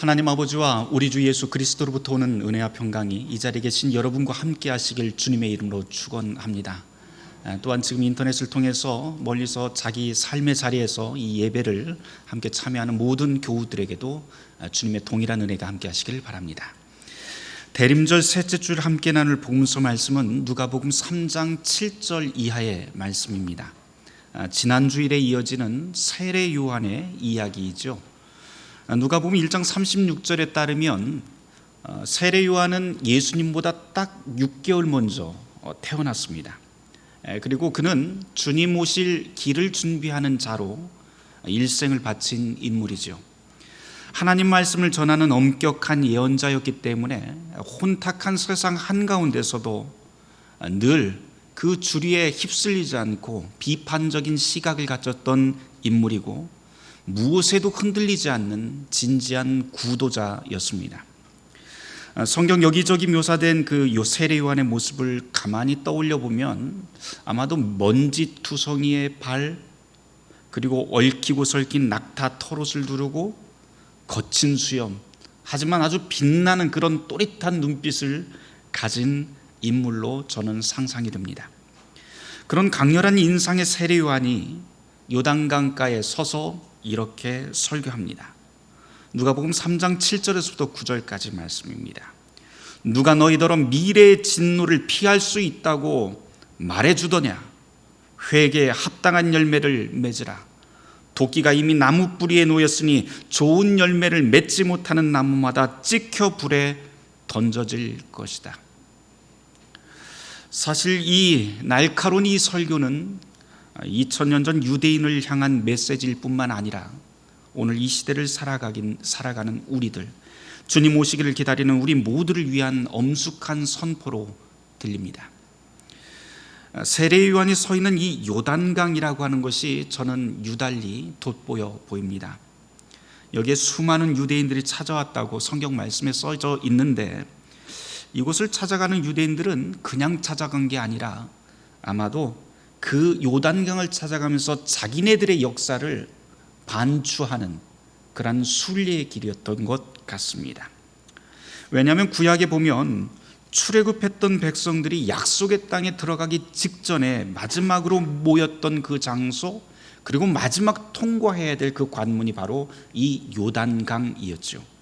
하나님 아버지와 우리 주 예수 그리스도로부터 오는 은혜와 평강이 이 자리에 계신 여러분과 함께 하시길 주님의 이름으로 축원합니다. 또한 지금 인터넷을 통해서 멀리서 자기 삶의 자리에서 이 예배를 함께 참여하는 모든 교우들에게도 주님의 동일한 은혜가 함께 하시길 바랍니다. 대림절 셋째 줄 함께 나눌 복음서 말씀은 누가복음 3장 7절 이하의 말씀입니다. 지난 주일에 이어지는 세례 요한의 이야기이죠. 누가복음 1장 36절에 따르면 세례 요한은 예수님보다 딱 6개월 먼저 태어났습니다. 그리고 그는 주님 오실 길을 준비하는 자로 일생을 바친 인물이죠. 하나님 말씀을 전하는 엄격한 예언자였기 때문에 혼탁한 세상 한가운데서도 늘 그 주리에 휩쓸리지 않고 비판적인 시각을 가졌던 인물이고 무엇에도 흔들리지 않는 진지한 구도자였습니다. 성경 여기저기 묘사된 그 세례 요한의 모습을 가만히 떠올려 보면 아마도 먼지투성이의 발, 그리고 얽히고 설킨 낙타 털옷을 두르고 거친 수염, 하지만 아주 빛나는 그런 또릿한 눈빛을 가진 인물로 저는 상상이 됩니다. 그런 강렬한 인상의 세례 요한이 요단강가에 서서 이렇게 설교합니다. 누가복음 3장 7절에서부터 9절까지 말씀입니다. 누가 너희더러 미래의 진노를 피할 수 있다고 말해주더냐? 회개에 합당한 열매를 맺으라. 도끼가 이미 나무 뿌리에 놓였으니 좋은 열매를 맺지 못하는 나무마다 찍혀 불에 던져질 것이다. 사실 이 날카로운 이 설교는 2000년 전 유대인을 향한 메시지일 뿐만 아니라 오늘 이 시대를 살아가는 우리들, 주님 오시기를 기다리는 우리 모두를 위한 엄숙한 선포로 들립니다. 세례 요한이 서 있는 이 요단강이라고 하는 것이 저는 유달리 돋보여 보입니다. 여기에 수많은 유대인들이 찾아왔다고 성경 말씀에 써져 있는데, 이곳을 찾아가는 유대인들은 그냥 찾아간 게 아니라 아마도 그 요단강을 찾아가면서 자기네들의 역사를 반추하는 그런 순례의 길이었던 것 같습니다. 왜냐하면 구약에 보면 출애굽했던 백성들이 약속의 땅에 들어가기 직전에 마지막으로 모였던 그 장소, 그리고 마지막 통과해야 될 그 관문이 바로 이 요단강이었죠.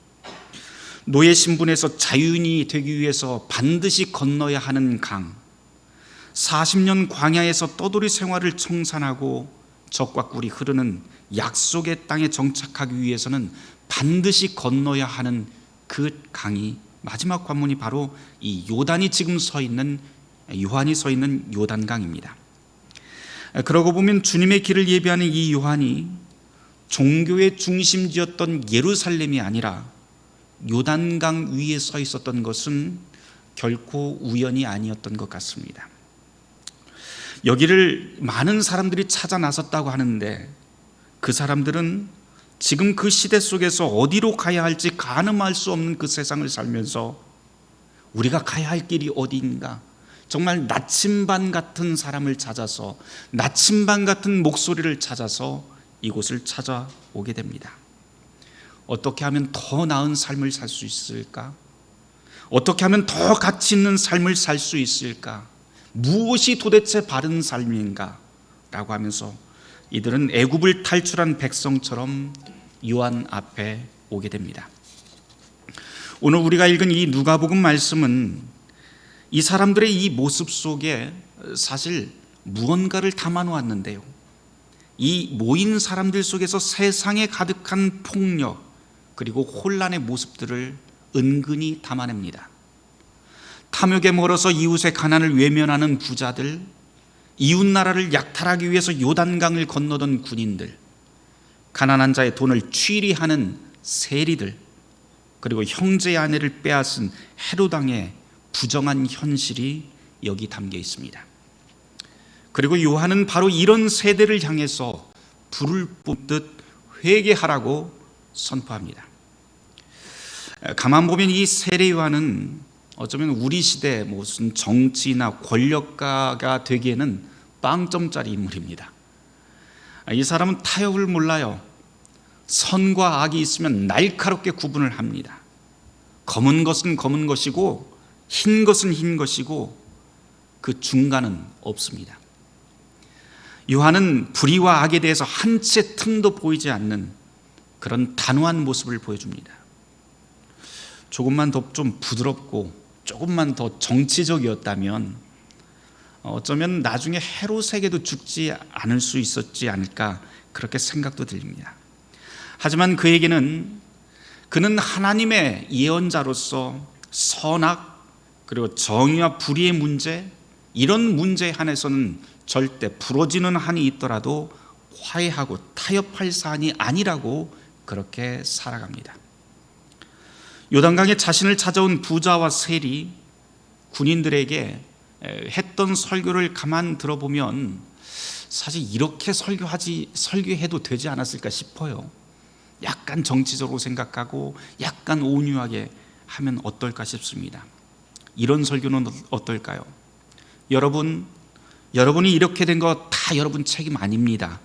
노예 신분에서 자유인이 되기 위해서 반드시 건너야 하는 강, 40년 광야에서 떠돌이 생활을 청산하고 적과 꿀이 흐르는 약속의 땅에 정착하기 위해서는 반드시 건너야 하는 그 강이, 마지막 관문이 바로 이 요단이 지금 서 있는, 요한이 서 있는 요단강입니다. 그러고 보면 주님의 길을 예비하는 이 요한이 종교의 중심지였던 예루살렘이 아니라 요단강 위에 서 있었던 것은 결코 우연이 아니었던 것 같습니다. 여기를 많은 사람들이 찾아 나섰다고 하는데, 그 사람들은 지금 그 시대 속에서 어디로 가야 할지 가늠할 수 없는 그 세상을 살면서 우리가 가야 할 길이 어디인가, 정말 나침반 같은 사람을 찾아서, 나침반 같은 목소리를 찾아서 이곳을 찾아오게 됩니다. 어떻게 하면 더 나은 삶을 살 수 있을까? 어떻게 하면 더 가치 있는 삶을 살 수 있을까? 무엇이 도대체 바른 삶인가? 라고 하면서 이들은 애굽을 탈출한 백성처럼 요한 앞에 오게 됩니다. 오늘 우리가 읽은 이 누가복음 말씀은 이 사람들의 이 모습 속에 사실 무언가를 담아 놓았는데요, 이 모인 사람들 속에서 세상에 가득한 폭력 그리고 혼란의 모습들을 은근히 담아냅니다. 탐욕에 멀어서 이웃의 가난을 외면하는 부자들, 이웃 나라를 약탈하기 위해서 요단강을 건너던 군인들, 가난한 자의 돈을 취리하는 세리들, 그리고 형제의 아내를 빼앗은 헤롯 왕의 부정한 현실이 여기 담겨 있습니다. 그리고 요한은 바로 이런 세대를 향해서 불을 뿜듯 회개하라고 선포합니다. 가만 보면 이 세례 요한은 어쩌면 우리 시대 무슨 정치나 권력가가 되기에는 빵점짜리 인물입니다. 이 사람은 타협을 몰라요. 선과 악이 있으면 날카롭게 구분을 합니다. 검은 것은 검은 것이고 흰 것은 흰 것이고 그 중간은 없습니다. 요한은 불의와 악에 대해서 한 채 틈도 보이지 않는 그런 단호한 모습을 보여줍니다. 조금만 더 좀 부드럽고 조금만 더 정치적이었다면 어쩌면 나중에 헤롯에게도 죽지 않을 수 있었지 않을까, 그렇게 생각도 들립니다. 하지만 그는 하나님의 예언자로서 선악 그리고 정의와 불의의 문제, 이런 문제에 한해서는 절대 부러지는 한이 있더라도 화해하고 타협할 사안이 아니라고 그렇게 살아갑니다. 요단강에 자신을 찾아온 부자와 세리, 군인들에게 했던 설교를 가만 들어보면 사실 이렇게 설교해도 되지 않았을까 싶어요. 약간 정치적으로 생각하고 약간 온유하게 하면 어떨까 싶습니다. 이런 설교는 어떨까요? 여러분이 이렇게 된 거 다 여러분 책임 아닙니다.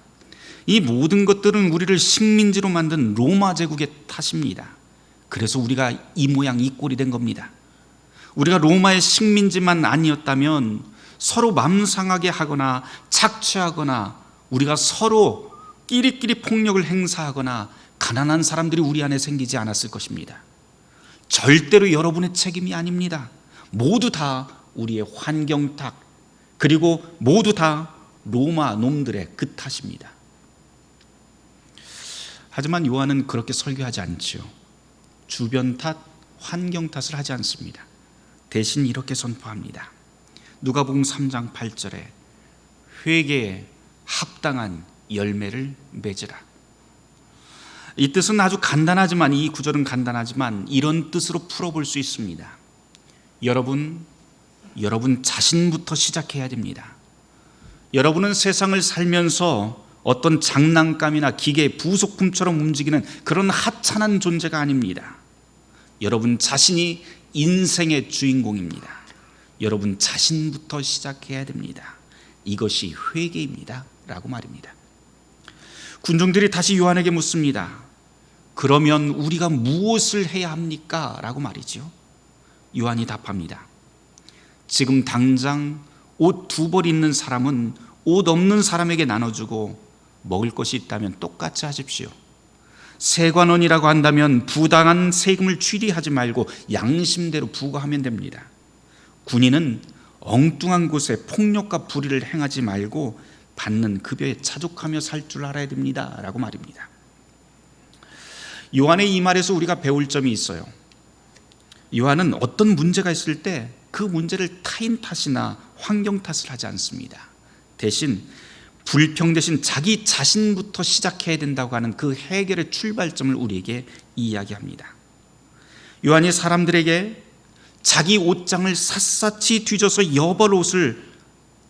이 모든 것들은 우리를 식민지로 만든 로마 제국의 탓입니다. 그래서 우리가 이 모양 이 꼴이 된 겁니다. 우리가 로마의 식민지만 아니었다면 서로 맘 상하게 하거나 착취하거나 우리가 서로 끼리끼리 폭력을 행사하거나 가난한 사람들이 우리 안에 생기지 않았을 것입니다. 절대로 여러분의 책임이 아닙니다. 모두 다 우리의 환경 탓, 그리고 모두 다 로마 놈들의 그 탓입니다. 하지만 요한은 그렇게 설교하지 않지요. 주변 탓, 환경 탓을 하지 않습니다. 대신 이렇게 선포합니다. 누가복음 3장 8절에 회개에 합당한 열매를 맺으라. 이 뜻은 아주 간단하지만, 이 구절은 간단하지만 이런 뜻으로 풀어볼 수 있습니다. 여러분 자신부터 시작해야 됩니다. 여러분은 세상을 살면서 어떤 장난감이나 기계, 부속품처럼 움직이는 그런 하찮은 존재가 아닙니다. 여러분 자신이 인생의 주인공입니다. 여러분 자신부터 시작해야 됩니다. 이것이 회개입니다 라고 말입니다. 군중들이 다시 요한에게 묻습니다. 그러면 우리가 무엇을 해야 합니까? 라고 말이죠. 요한이 답합니다. 지금 당장 옷 2벌 있는 사람은 옷 없는 사람에게 나눠주고, 먹을 것이 있다면 똑같이 하십시오. 세관원이라고 한다면 부당한 세금을 취리하지 말고 양심대로 부과하면 됩니다. 군인은 엉뚱한 곳에 폭력과 불의를 행하지 말고 받는 급여에 차족하며 살 줄 알아야 됩니다 라고 말입니다. 요한의 이 말에서 우리가 배울 점이 있어요. 요한은 어떤 문제가 있을 때 그 문제를 타인 탓이나 환경 탓을 하지 않습니다. 대신 불평 대신 자기 자신부터 시작해야 된다고 하는 그 해결의 출발점을 우리에게 이야기합니다. 요한이 사람들에게 자기 옷장을 샅샅이 뒤져서 여벌 옷을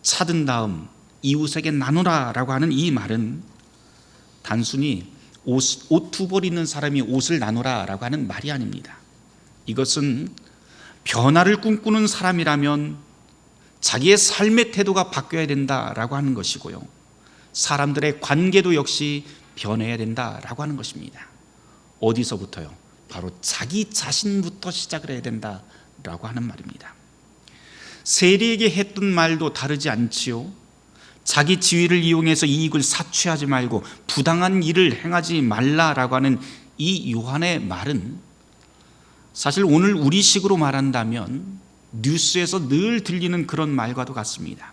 찾은 다음 이웃에게 나누라 라고 하는 이 말은 단순히 옷 2벌 있는 사람이 옷을 나누라 라고 하는 말이 아닙니다. 이것은 변화를 꿈꾸는 사람이라면 자기의 삶의 태도가 바뀌어야 된다라고 하는 것이고요. 사람들의 관계도 역시 변해야 된다라고 하는 것입니다. 어디서부터요? 바로 자기 자신부터 시작을 해야 된다라고 하는 말입니다. 세리에게 했던 말도 다르지 않지요. 자기 지위를 이용해서 이익을 사취하지 말고 부당한 일을 행하지 말라라고 하는 이 요한의 말은 사실 오늘 우리식으로 말한다면 뉴스에서 늘 들리는 그런 말과도 같습니다.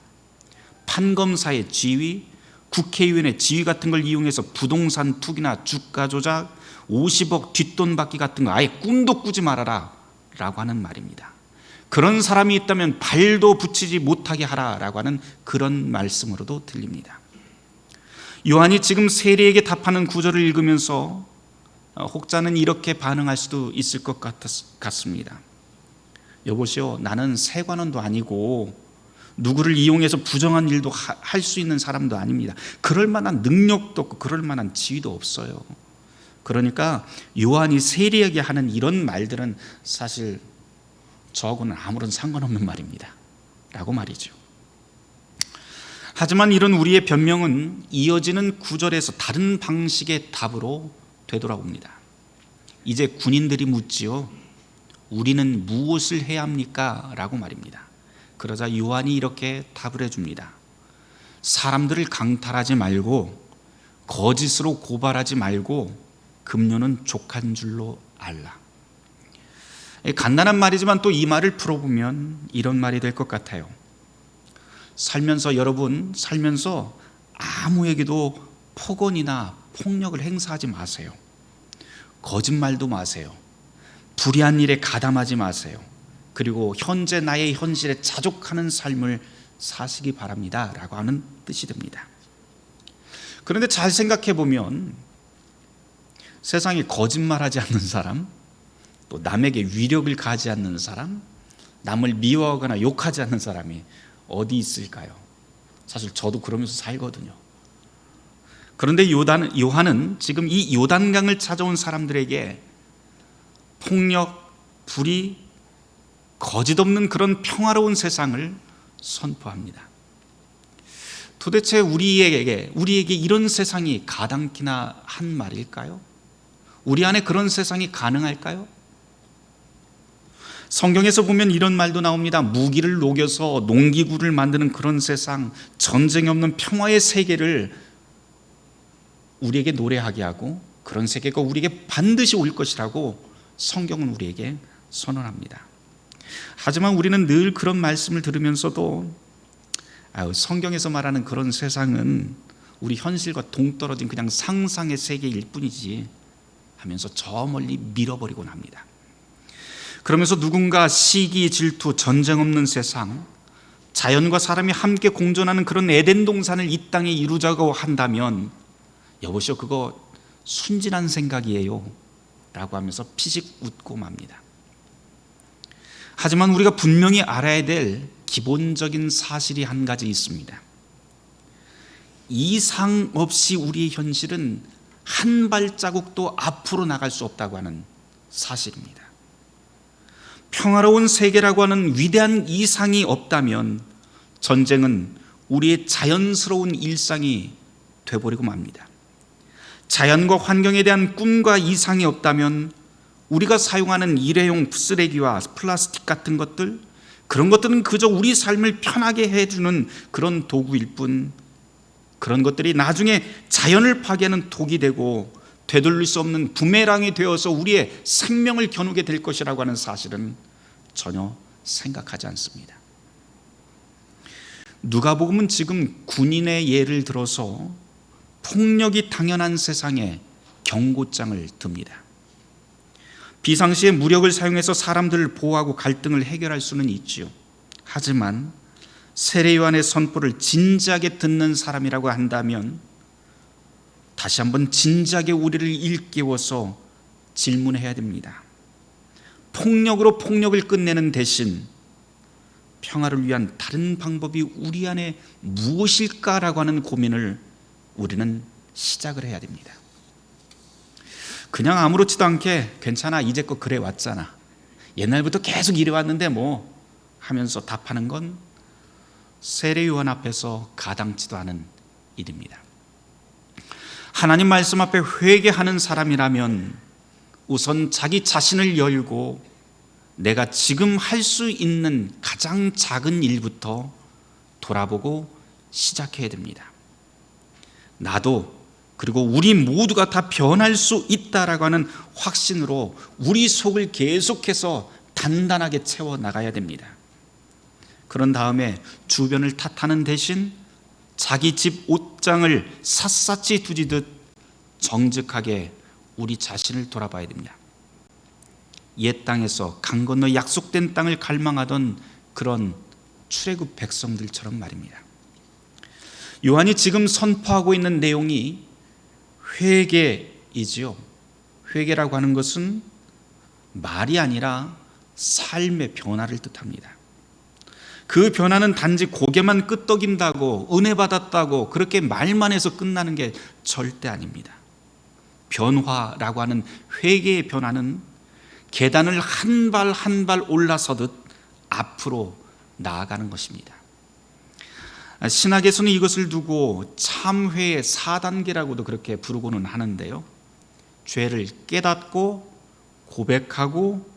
판검사의 지위, 국회의원의 지위 같은 걸 이용해서 부동산 투기나 주가 조작, 50억 뒷돈 받기 같은 거 아예 꿈도 꾸지 말아라 라고 하는 말입니다. 그런 사람이 있다면 발도 붙이지 못하게 하라 라고 하는 그런 말씀으로도 들립니다. 요한이 지금 세리에게 답하는 구절을 읽으면서 혹자는 이렇게 반응할 수도 있을 것 같습니다. 여보시오, 나는 세관원도 아니고 누구를 이용해서 부정한 일도 할 수 있는 사람도 아닙니다. 그럴 만한 능력도 없고 그럴 만한 지위도 없어요. 그러니까 요한이 세리에게 하는 이런 말들은 사실 저하고는 아무런 상관없는 말입니다 라고 말이죠. 하지만 이런 우리의 변명은 이어지는 구절에서 다른 방식의 답으로 되돌아옵니다. 이제 군인들이 묻지요. 우리는 무엇을 해야 합니까? 라고 말입니다. 그러자 요한이 이렇게 답을 해줍니다. 사람들을 강탈하지 말고 거짓으로 고발하지 말고 급료는 족한 줄로 알라. 간단한 말이지만 또 이 말을 풀어보면 이런 말이 될 것 같아요. 여러분 살면서 아무에게도 폭언이나 폭력을 행사하지 마세요. 거짓말도 마세요. 불의한 일에 가담하지 마세요. 그리고 현재 나의 현실에 자족하는 삶을 사시기 바랍니다 라고 하는 뜻이 됩니다. 그런데 잘 생각해 보면 세상에 거짓말하지 않는 사람, 또 남에게 위력을 가하지 않는 사람, 남을 미워하거나 욕하지 않는 사람이 어디 있을까요? 사실 저도 그러면서 살거든요. 그런데 요한은 지금 이 요단강을 찾아온 사람들에게 폭력, 불의, 거짓 없는 그런 평화로운 세상을 선포합니다. 도대체 우리에게 이런 세상이 가당키나 한 말일까요? 우리 안에 그런 세상이 가능할까요? 성경에서 보면 이런 말도 나옵니다. 무기를 녹여서 농기구를 만드는 그런 세상, 전쟁이 없는 평화의 세계를 우리에게 노래하게 하고 그런 세계가 우리에게 반드시 올 것이라고 성경은 우리에게 선언합니다. 하지만 우리는 늘 그런 말씀을 들으면서도 성경에서 말하는 그런 세상은 우리 현실과 동떨어진 그냥 상상의 세계일 뿐이지 하면서 저 멀리 밀어버리곤 합니다. 그러면서 누군가 시기, 질투, 전쟁 없는 세상, 자연과 사람이 함께 공존하는 그런 에덴 동산을 이 땅에 이루자고 한다면 여보시오, 그거 순진한 생각이에요 라고 하면서 피식 웃고 맙니다. 하지만 우리가 분명히 알아야 될 기본적인 사실이 한 가지 있습니다. 이상 없이 우리의 현실은 한 발자국도 앞으로 나갈 수 없다고 하는 사실입니다. 평화로운 세계라고 하는 위대한 이상이 없다면 전쟁은 우리의 자연스러운 일상이 되어버리고 맙니다. 자연과 환경에 대한 꿈과 이상이 없다면 우리가 사용하는 일회용 쓰레기와 플라스틱 같은 것들, 그런 것들은 그저 우리 삶을 편하게 해주는 그런 도구일 뿐, 그런 것들이 나중에 자연을 파괴하는 독이 되고 되돌릴 수 없는 부메랑이 되어서 우리의 생명을 겨누게 될 것이라고 하는 사실은 전혀 생각하지 않습니다. 누가복음은 지금 군인의 예를 들어서 폭력이 당연한 세상에 경고장을 듭니다. 비상시에 무력을 사용해서 사람들을 보호하고 갈등을 해결할 수는 있지요. 하지만 세례 요한의 선포를 진지하게 듣는 사람이라고 한다면 다시 한번 진지하게 우리를 일깨워서 질문해야 됩니다. 폭력으로 폭력을 끝내는 대신 평화를 위한 다른 방법이 우리 안에 무엇일까라고 하는 고민을 우리는 시작을 해야 됩니다. 그냥 아무렇지도 않게 괜찮아, 이제껏 그래 왔잖아, 옛날부터 계속 이래 왔는데 뭐 하면서 답하는 건 세례 요한 앞에서 가당치도 않은 일입니다. 하나님 말씀 앞에 회개하는 사람이라면 우선 자기 자신을 열고 내가 지금 할 수 있는 가장 작은 일부터 돌아보고 시작해야 됩니다. 나도, 그리고 우리 모두가 다 변할 수 있다라고 하는 확신으로 우리 속을 계속해서 단단하게 채워나가야 됩니다. 그런 다음에 주변을 탓하는 대신 자기 집 옷장을 샅샅이 뒤지듯 정직하게 우리 자신을 돌아봐야 됩니다. 옛 땅에서 강 건너 약속된 땅을 갈망하던 그런 출애굽 백성들처럼 말입니다. 요한이 지금 선포하고 있는 내용이 회개이지요. 회개라고 하는 것은 말이 아니라 삶의 변화를 뜻합니다. 그 변화는 단지 고개만 끄덕인다고, 은혜 받았다고 그렇게 말만 해서 끝나는 게 절대 아닙니다. 변화라고 하는 회개의 변화는 계단을 한 발 한 발 올라서듯 앞으로 나아가는 것입니다. 신학에서는 이것을 두고 참회의 4단계라고도 그렇게 부르고는 하는데요. 죄를 깨닫고 고백하고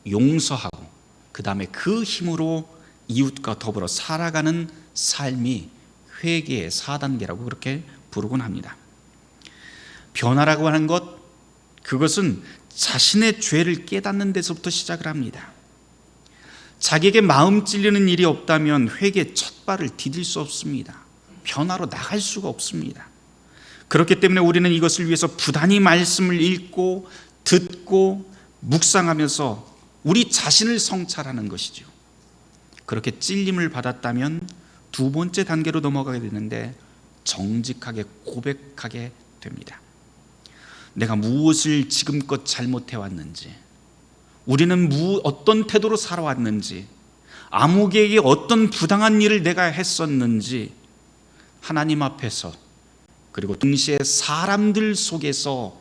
용서하고 그 다음에 그 힘으로 이웃과 더불어 살아가는 삶이 회개의 4단계라고 그렇게 부르곤 합니다. 변화라고 하는 것, 그것은 자신의 죄를 깨닫는 데서부터 시작을 합니다. 자기에게 마음 찔리는 일이 없다면 회개의 첫 발을 디딜 수 없습니다. 변화로 나갈 수가 없습니다. 그렇기 때문에 우리는 이것을 위해서 부단히 말씀을 읽고 듣고 묵상하면서 우리 자신을 성찰하는 것이죠. 그렇게 찔림을 받았다면 두 번째 단계로 넘어가게 되는데 정직하게 고백하게 됩니다. 내가 무엇을 지금껏 잘못해왔는지, 우리는 어떤 태도로 살아왔는지, 아무개에게 어떤 부당한 일을 내가 했었는지 하나님 앞에서 그리고 동시에 사람들 속에서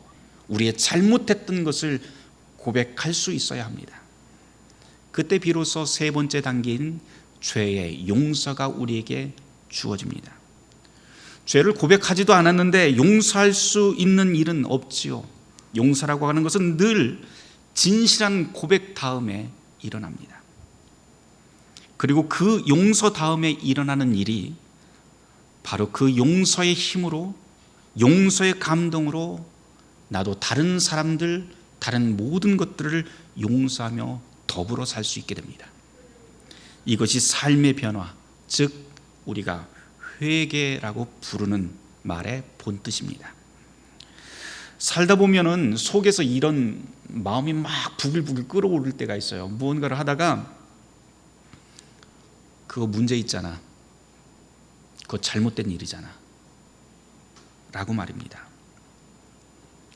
우리의 잘못했던 것을 고백할 수 있어야 합니다. 그때 비로소 세 번째 단계인 죄의 용서가 우리에게 주어집니다. 죄를 고백하지도 않았는데 용서할 수 있는 일은 없지요. 용서라고 하는 것은 늘 진실한 고백 다음에 일어납니다. 그리고 그 용서 다음에 일어나는 일이 바로 그 용서의 힘으로, 용서의 감동으로 나도 다른 사람들, 다른 모든 것들을 용서하며 더불어 살 수 있게 됩니다. 이것이 삶의 변화, 즉 우리가 회개라고 부르는 말의 본뜻입니다. 살다 보면은 속에서 이런 마음이 막 부글부글 끓어오를 때가 있어요. 무언가를 하다가 그거 문제 있잖아, 그거 잘못된 일이잖아 라고 말입니다.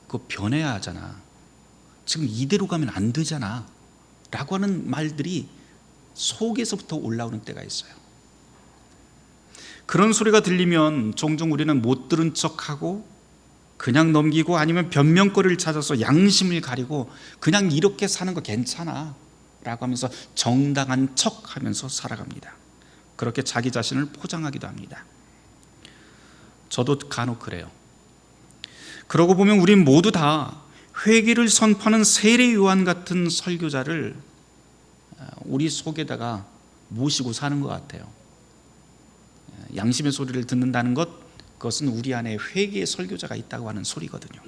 그거 변해야 하잖아, 지금 이대로 가면 안 되잖아 라고 하는 말들이 속에서부터 올라오는 때가 있어요. 그런 소리가 들리면 종종 우리는 못 들은 척하고 그냥 넘기고 아니면 변명거리를 찾아서 양심을 가리고 그냥 이렇게 사는 거 괜찮아 라고 하면서 정당한 척하면서 살아갑니다. 그렇게 자기 자신을 포장하기도 합니다. 저도 간혹 그래요. 그러고 보면 우린 모두 다 회개를 선포하는 세례 요한 같은 설교자를 우리 속에다가 모시고 사는 것 같아요. 양심의 소리를 듣는다는 것, 그것은 우리 안에 회개의 설교자가 있다고 하는 소리거든요.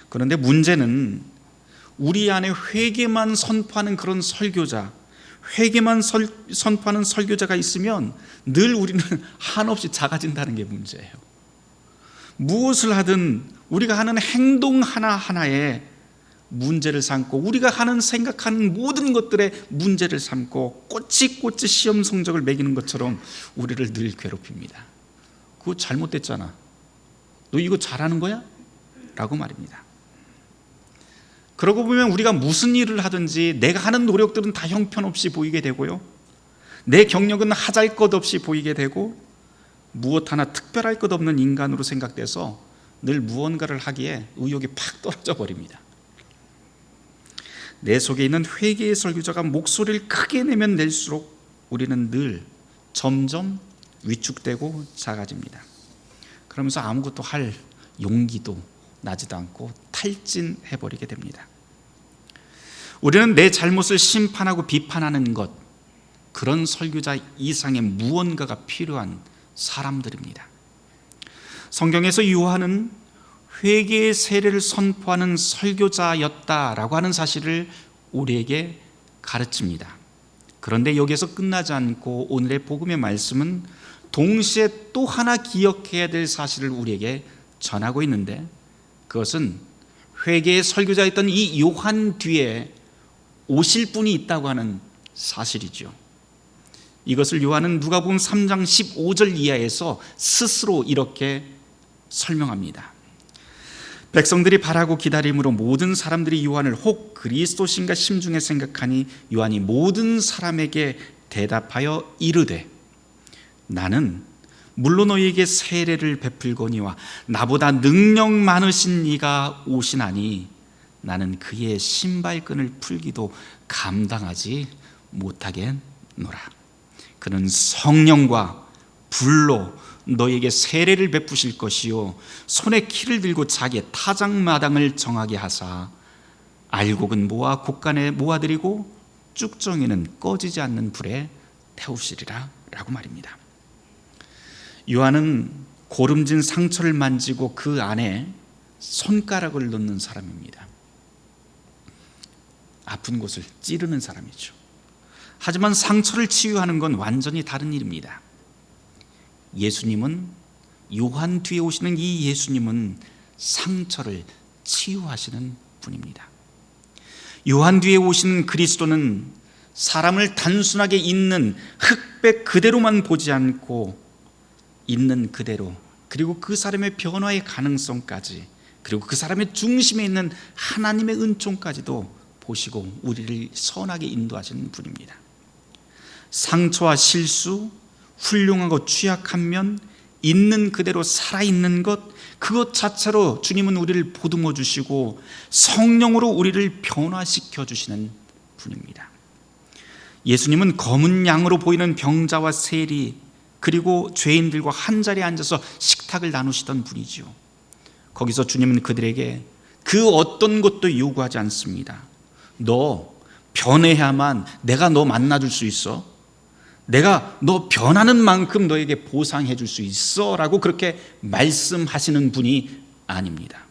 그런데 문제는 우리 안에 회개만 선포하는 그런 설교자, 회개만 선포하는 설교자가 있으면 늘 우리는 한없이 작아진다는 게 문제예요. 무엇을 하든 우리가 하는 행동 하나하나에 문제를 삼고 우리가 하는 생각하는 모든 것들에 문제를 삼고 꼬치꼬치 시험 성적을 매기는 것처럼 우리를 늘 괴롭힙니다. 그거 잘못됐잖아, 너 이거 잘하는 거야? 라고 말입니다. 그러고 보면 우리가 무슨 일을 하든지 내가 하는 노력들은 다 형편없이 보이게 되고요, 내 경력은 하잘것없이 보이게 되고 무엇 하나 특별할 것 없는 인간으로 생각돼서 늘 무언가를 하기에 의욕이 팍 떨어져 버립니다. 내 속에 있는 회개의 설교자가 목소리를 크게 내면 낼수록 우리는 늘 점점 위축되고 작아집니다. 그러면서 아무것도 할 용기도 나지도 않고 탈진해버리게 됩니다. 우리는 내 잘못을 심판하고 비판하는 것, 그런 설교자 이상의 무언가가 필요한 사람들입니다. 성경에서 요한은 회개의 세례를 선포하는 설교자였다라고 하는 사실을 우리에게 가르칩니다. 그런데 여기서 끝나지 않고 오늘의 복음의 말씀은 동시에 또 하나 기억해야 될 사실을 우리에게 전하고 있는데, 그것은 회개의 설교자였던 이 요한 뒤에 오실 분이 있다고 하는 사실이죠. 이것을 요한은 누가복음 3장 15절 이하에서 스스로 이렇게 설명합니다. 백성들이 바라고 기다림으로 모든 사람들이 요한을 혹 그리스도신가 심중에 생각하니 요한이 모든 사람에게 대답하여 이르되, 나는 물론 너희에게 세례를 베풀거니와 나보다 능력 많으신 이가 오시나니 나는 그의 신발끈을 풀기도 감당하지 못하겠노라. 그는 성령과 불로 너에게 세례를 베푸실 것이요 손에 키를 들고 자기의 타작마당을 정하게 하사 알곡은 모아 곡간에 모아들이고 쭉정이는 꺼지지 않는 불에 태우시리라 라고 말입니다. 요한은 고름진 상처를 만지고 그 안에 손가락을 넣는 사람입니다. 아픈 곳을 찌르는 사람이죠. 하지만 상처를 치유하는 건 완전히 다른 일입니다. 예수님은, 요한 뒤에 오시는 이 예수님은 상처를 치유하시는 분입니다. 요한 뒤에 오시는 그리스도는 사람을 단순하게 있는 흑백 그대로만 보지 않고 있는 그대로, 그리고 그 사람의 변화의 가능성까지, 그리고 그 사람의 중심에 있는 하나님의 은총까지도 보시고 우리를 선하게 인도하시는 분입니다. 상처와 실수, 훌륭하고 취약한 면, 있는 그대로 살아있는 것, 그것 자체로 주님은 우리를 보듬어 주시고 성령으로 우리를 변화시켜 주시는 분입니다. 예수님은 검은 양으로 보이는 병자와 세리, 그리고 죄인들과 한자리에 앉아서 식탁을 나누시던 분이지요. 거기서 주님은 그들에게 그 어떤 것도 요구하지 않습니다. 너 변해야만 내가 너 만나줄 수 있어? 내가 너 변하는 만큼 너에게 보상해 줄 수 있어 라고 그렇게 말씀하시는 분이 아닙니다.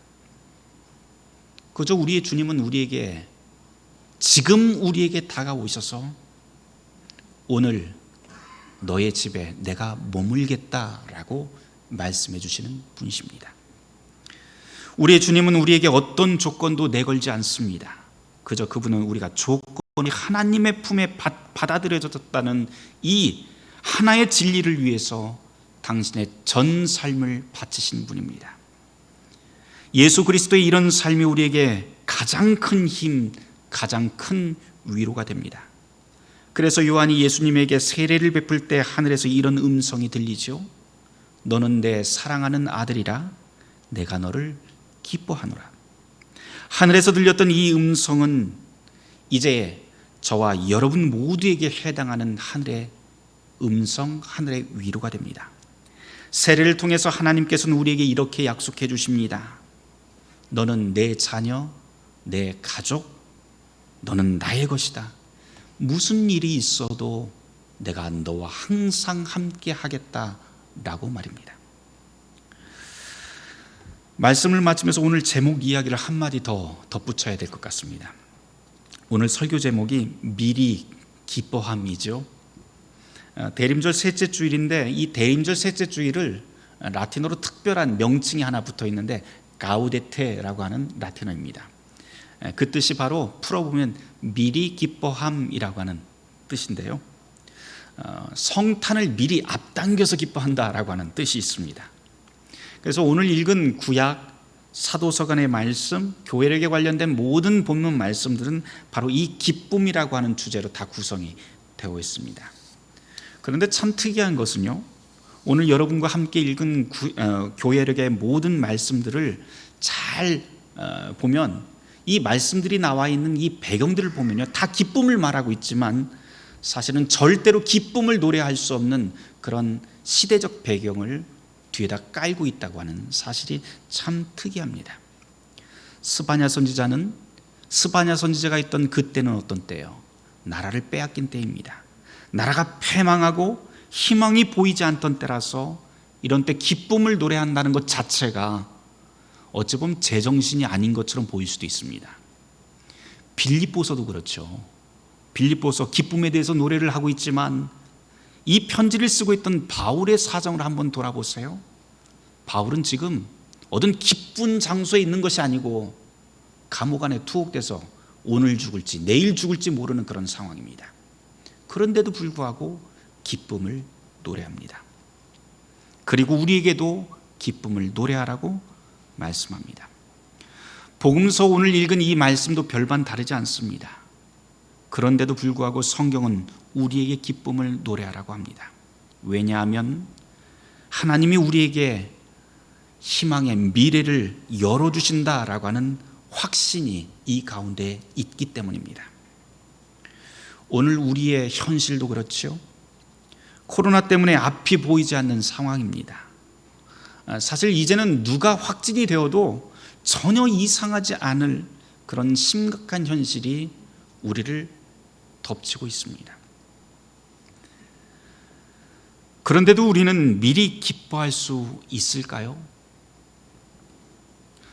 그저 우리의 주님은 우리에게, 지금 우리에게 다가오셔서 오늘 너의 집에 내가 머물겠다라고 말씀해 주시는 분이십니다. 우리의 주님은 우리에게 어떤 조건도 내걸지 않습니다. 그저 그분은 우리가 조건이 하나님의 품에 받아들여졌다는 이 하나의 진리를 위해서 당신의 전 삶을 바치신 분입니다. 예수 그리스도의 이런 삶이 우리에게 가장 큰 힘, 가장 큰 위로가 됩니다. 그래서 요한이 예수님에게 세례를 베풀 때 하늘에서 이런 음성이 들리죠. 너는 내 사랑하는 아들이라 내가 너를 기뻐하노라. 하늘에서 들렸던 이 음성은 이제 저와 여러분 모두에게 해당하는 하늘의 음성, 하늘의 위로가 됩니다. 세례를 통해서 하나님께서는 우리에게 이렇게 약속해 주십니다. 너는 내 자녀, 내 가족, 너는 나의 것이다. 무슨 일이 있어도 내가 너와 항상 함께 하겠다라고 말입니다. 말씀을 마치면서 오늘 제목 이야기를 한마디 더 덧붙여야 될 것 같습니다. 오늘 설교 제목이 미리 기뻐함이죠. 대림절 셋째 주일인데 이 대림절 셋째 주일을 라틴어로 특별한 명칭이 하나 붙어 있는데 가우데테라고 하는 라틴어입니다. 그 뜻이 바로 풀어보면 미리 기뻐함이라고 하는 뜻인데요. 성탄을 미리 앞당겨서 기뻐한다라고 하는 뜻이 있습니다. 그래서 오늘 읽은 구약 사도서간의 말씀, 교회력에 관련된 모든 본문 말씀들은 바로 이 기쁨이라고 하는 주제로 다 구성이 되어 있습니다. 그런데 참 특이한 것은요, 오늘 여러분과 함께 읽은 교회력의 모든 말씀들을 잘 보면 이 말씀들이 나와 있는 이 배경들을 보면요, 다 기쁨을 말하고 있지만 사실은 절대로 기쁨을 노래할 수 없는 그런 시대적 배경을 뒤에다 깔고 있다고 하는 사실이 참 특이합니다. 스바냐 선지자가 있던 그때는 어떤 때요? 나라를 빼앗긴 때입니다. 나라가 패망하고 희망이 보이지 않던 때라서 이런 때 기쁨을 노래한다는 것 자체가 어찌 보면 제정신이 아닌 것처럼 보일 수도 있습니다. 빌립보서도 그렇죠. 빌립보서 기쁨에 대해서 노래를 하고 있지만 이 편지를 쓰고 있던 바울의 사정을 한번 돌아보세요. 바울은 지금 어떤 기쁜 장소에 있는 것이 아니고 감옥 안에 투옥돼서 오늘 죽을지 내일 죽을지 모르는 그런 상황입니다. 그런데도 불구하고 기쁨을 노래합니다. 그리고 우리에게도 기쁨을 노래하라고 말씀합니다. 복음서 오늘 읽은 이 말씀도 별반 다르지 않습니다. 그런데도 불구하고 성경은 우리에게 기쁨을 노래하라고 합니다. 왜냐하면 하나님이 우리에게 희망의 미래를 열어주신다라고 하는 확신이 이 가운데 있기 때문입니다. 오늘 우리의 현실도 그렇죠. 코로나 때문에 앞이 보이지 않는 상황입니다. 사실 이제는 누가 확진이 되어도 전혀 이상하지 않을 그런 심각한 현실이 우리를 덮치고 있습니다. 그런데도 우리는 미리 기뻐할 수 있을까요?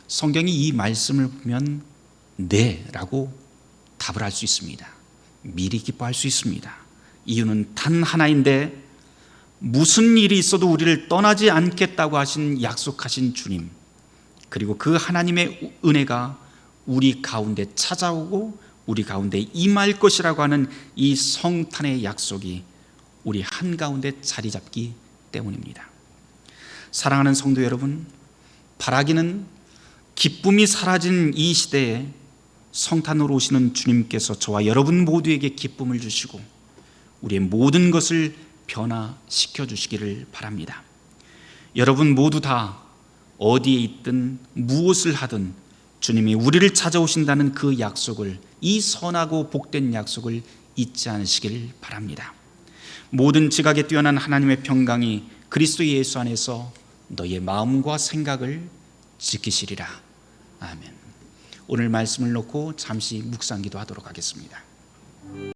성경이 이 말씀을 보면 네 라고 답을 할 수 있습니다. 미리 기뻐할 수 있습니다. 이유는 단 하나인데, 무슨 일이 있어도 우리를 떠나지 않겠다고 하신 약속하신 주님, 그리고 그 하나님의 은혜가 우리 가운데 찾아오고 우리 가운데 임할 것이라고 하는 이 성탄의 약속이 우리 한가운데 자리 잡기 때문입니다. 사랑하는 성도 여러분, 바라기는 기쁨이 사라진 이 시대에 성탄으로 오시는 주님께서 저와 여러분 모두에게 기쁨을 주시고 우리의 모든 것을 변화시켜 주시기를 바랍니다. 여러분 모두 다 어디에 있든 무엇을 하든 주님이 우리를 찾아오신다는 그 약속을, 이 선하고 복된 약속을 잊지 않으시길 바랍니다. 모든 지각에 뛰어난 하나님의 평강이 그리스도 예수 안에서 너의 마음과 생각을 지키시리라. 아멘. 오늘 말씀을 놓고 잠시 묵상기도 하도록 하겠습니다.